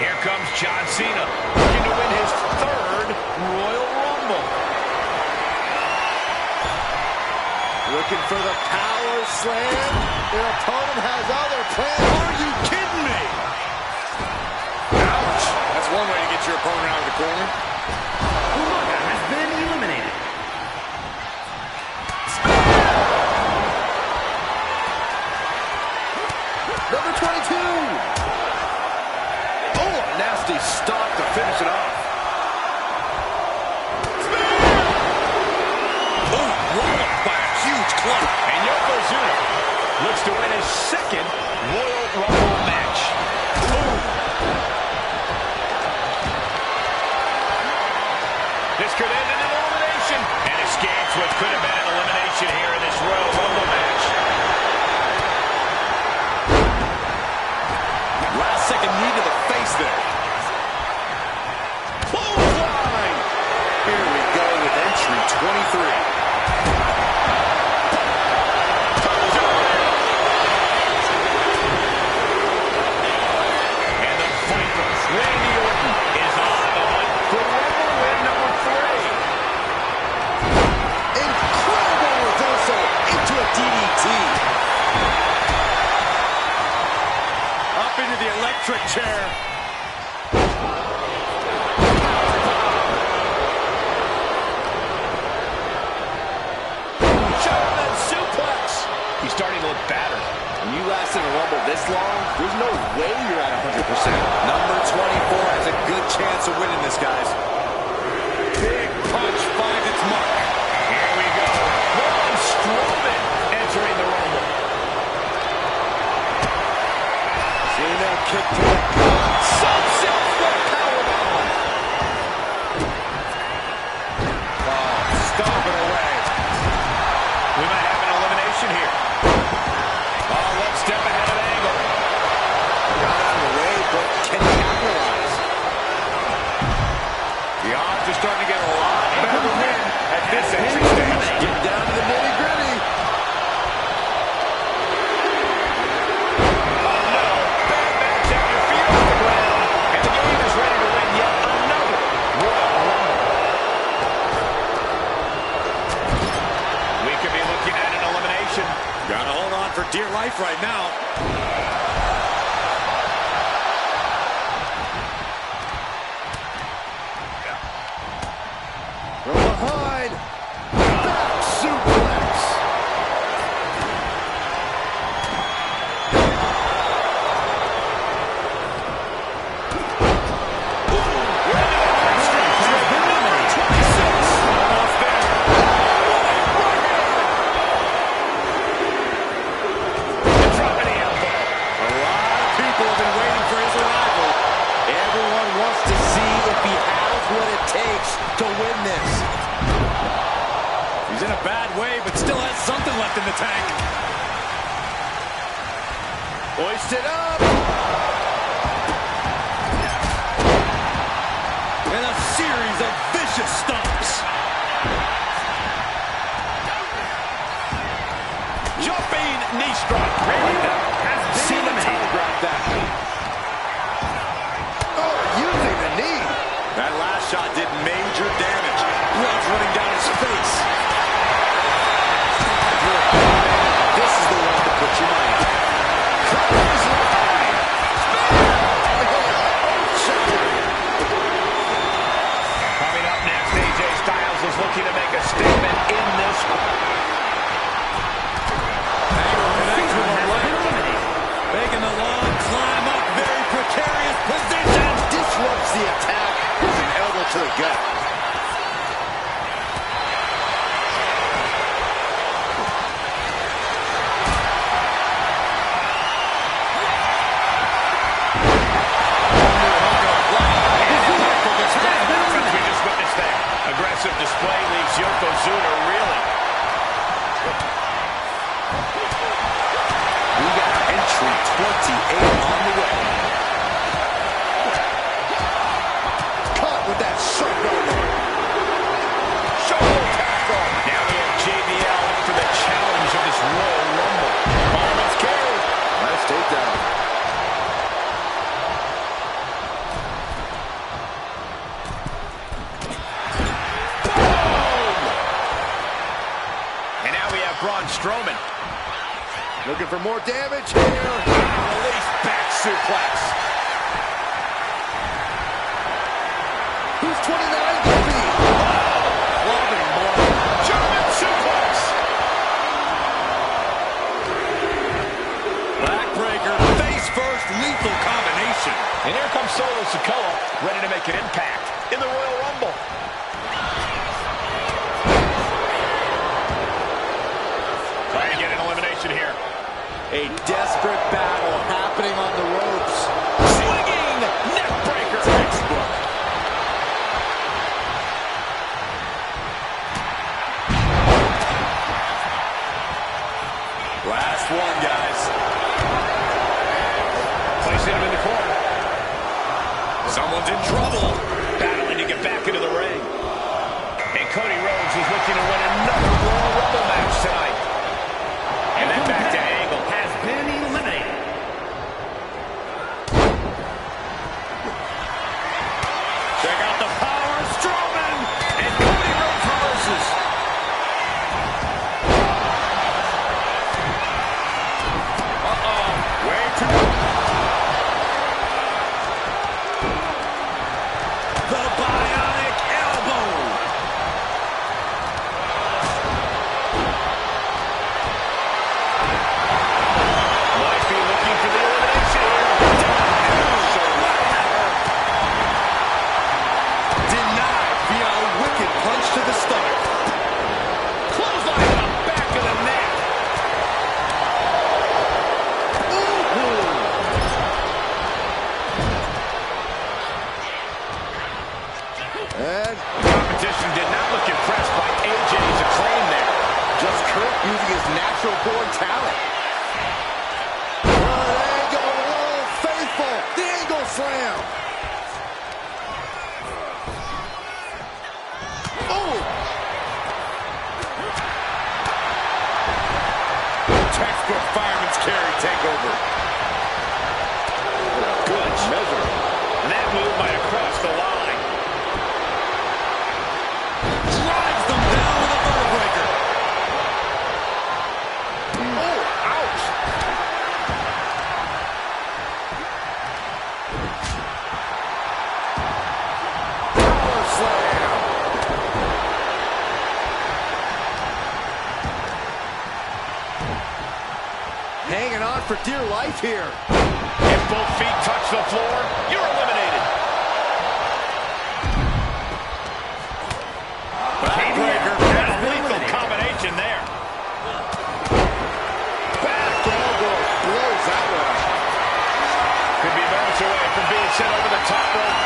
Here comes John Cena, looking to win his third Royal Rumble. Looking for the power slam. Their opponent has other plans. Are you kidding me? Ouch. That's one way to get your opponent out of the corner. Umaga has been eliminated. Number 22. Oh, a nasty stop to finish it off. Oh, roll up by a huge club. And Yokozuna looks to win his second Royal Rumble match. This could end in an elimination and escapes what could have been an elimination here in this Royal Rumble match. Last second knee to the face there. Clothesline. Here we go with entry 23. long, there's no way you're at 100%. Number 24 has a good chance of winning this, guys. Big punch finds its mark. Here we go. Braun Strowman entering the Rumble. Cena kick to the gut. Sunset flip powerbomb. Oh, stomping away. We might have an elimination here. Oh, one step ahead of Angle. Got out of the way, but can he capitalize? The odds are starting to get a lot better to win at this entry stage. Get down to the nitty-gritty. Oh, no. Bad match at your feet off the ground. And the game is ready to win yet another Royal Rumble. We could be looking at an elimination. Gotta hold on for dear life right now. From behind. Back suplex. To win this. He's in a bad way, but still has something left in the tank. Hoisted up. And a series of vicious stomps. Jumping knee strike. Cena telegraphed that. Oh, using the knee. That last shot did major damage. Blood's running down his face. This is the one to put your money down. Coming up next, AJ Styles is looking to make a statement in this one. Making the long climb up, very precarious position. Disrupts the attack with an elbow to the gut. Aggressive display leaves Yokozuna reeling. We got entry 28 on the way. Caught with that sharp elbow. Shoulder tackle. Now we have JBL for the challenge of this Royal Rumble. Almost carried. Nice takedown. Braun Strowman. Looking for more damage here. Release back suplex. Who's 29 going to be? Loving blow. German suplex. Backbreaker, face first, lethal combination. And here comes Solo Sikoa, ready to make an impact in the Royal Rumble. Trying to get an elimination here. A desperate battle happening on the ropes. Swinging neck breaker. Textbook. Last one, guys. Placing him in the corner. Someone's in trouble. Battling to get back into the ring. And Cody Rhodes is looking to win another Royal Rumble match tonight. And then back to Angle. Has been eliminated. Check out the power of Strowman. And Cody Rhodes reverses. Way too much. The bionic elbow. Might be looking for the And Competition did not look impressed by AJ's acclaim there. Just Kurt using his natural-born talent. Kurt Angle, oh, faithful. The Angle slam. Oh! Textbook fireman's carry takeover. Good measure. And that move might have crossed the line. Drives them down with a vertebra breaker. Oh, ouch. Power slam. Hanging on for dear life here. If both feet touch the floor, you're eliminated. Backbreaker. A lethal combination there. Back elbow blows that one. Could be moments away from being sent over the top rope.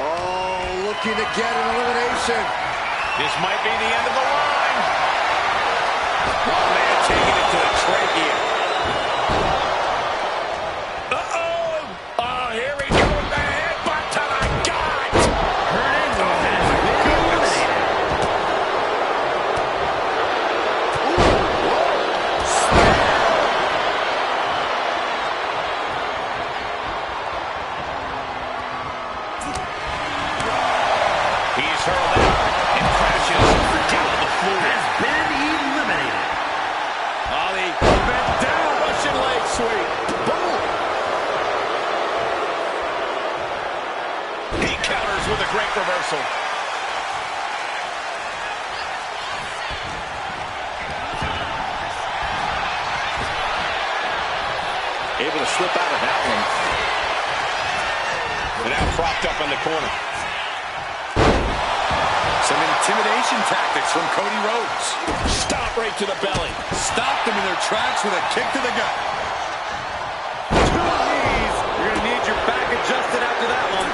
Oh, looking to get an elimination. This might be the end of the line. Oh, man, taking it to the trachea. Uh-oh. Oh, here we go. The headbutt to the gut. Kurt Angle has been eliminated. He's hurled out and crashes down to the floor. Has been eliminated. Ollie bent down, Russian leg sweep. Boom. He counters with a great reversal. Able to slip out of that one. And now propped up in the corner. Some intimidation tactics from Cody Rhodes. Stop right to the belly. Stopped them in their tracks with a kick to the gut. Two knees. You're going to need your back adjusted after that one.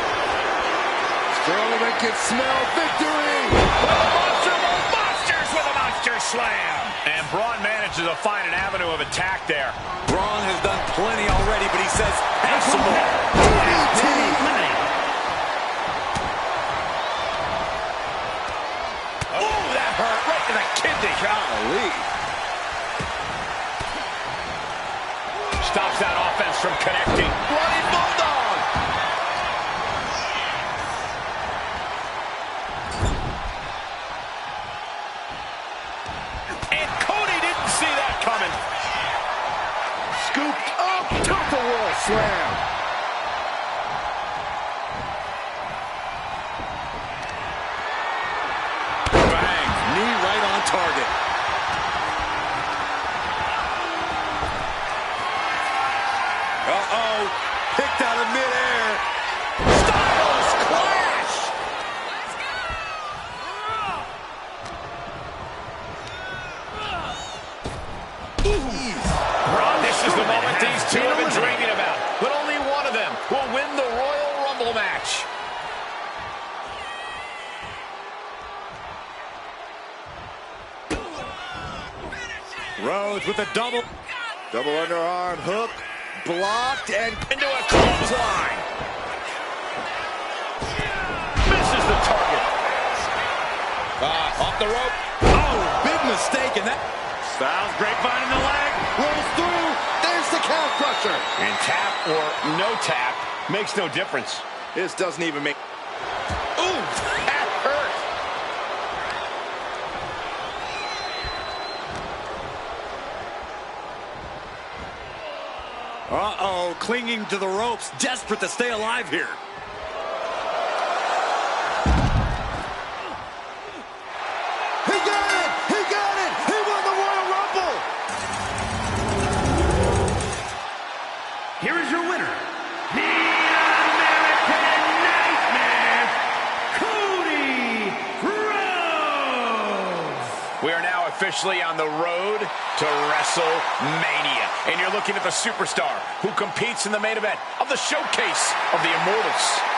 Strowman can smell victory. Monsters with a monster slam. And Braun manages to find an avenue of attack there. Braun has done plenty already, but he says, have some more. Has been eliminated. Oh, that hurt right to the kidney. Golly. Stops that offense from connecting. Bloody Bulldog. And Cody didn't see that coming. Scooped up. Tilt-a-whirl slam. Bang. Knee right on target. Uh-oh. Picked out of midair. Styles clash. This is the moment these two have been dreaming about. But only one of them will win the Royal Rumble match. Rhodes with a double. Double underarm hook. Blocked and Into a clothesline. Misses the target. Off the rope. Oh, big mistake in that. Styles grapevine in the leg. rolls through. There's the calf crusher. And tap or no tap makes no difference. This doesn't even make... Ooh, that hurt. Uh-oh, clinging to the ropes, desperate to stay alive here. He got it! He got it! He won the Royal Rumble! Here is your winner, the American Nightmare, Cody Rhodes. We are now officially on the road to WrestleMania. And you're looking at the superstar who competes in the main event of the Showcase of the Immortals.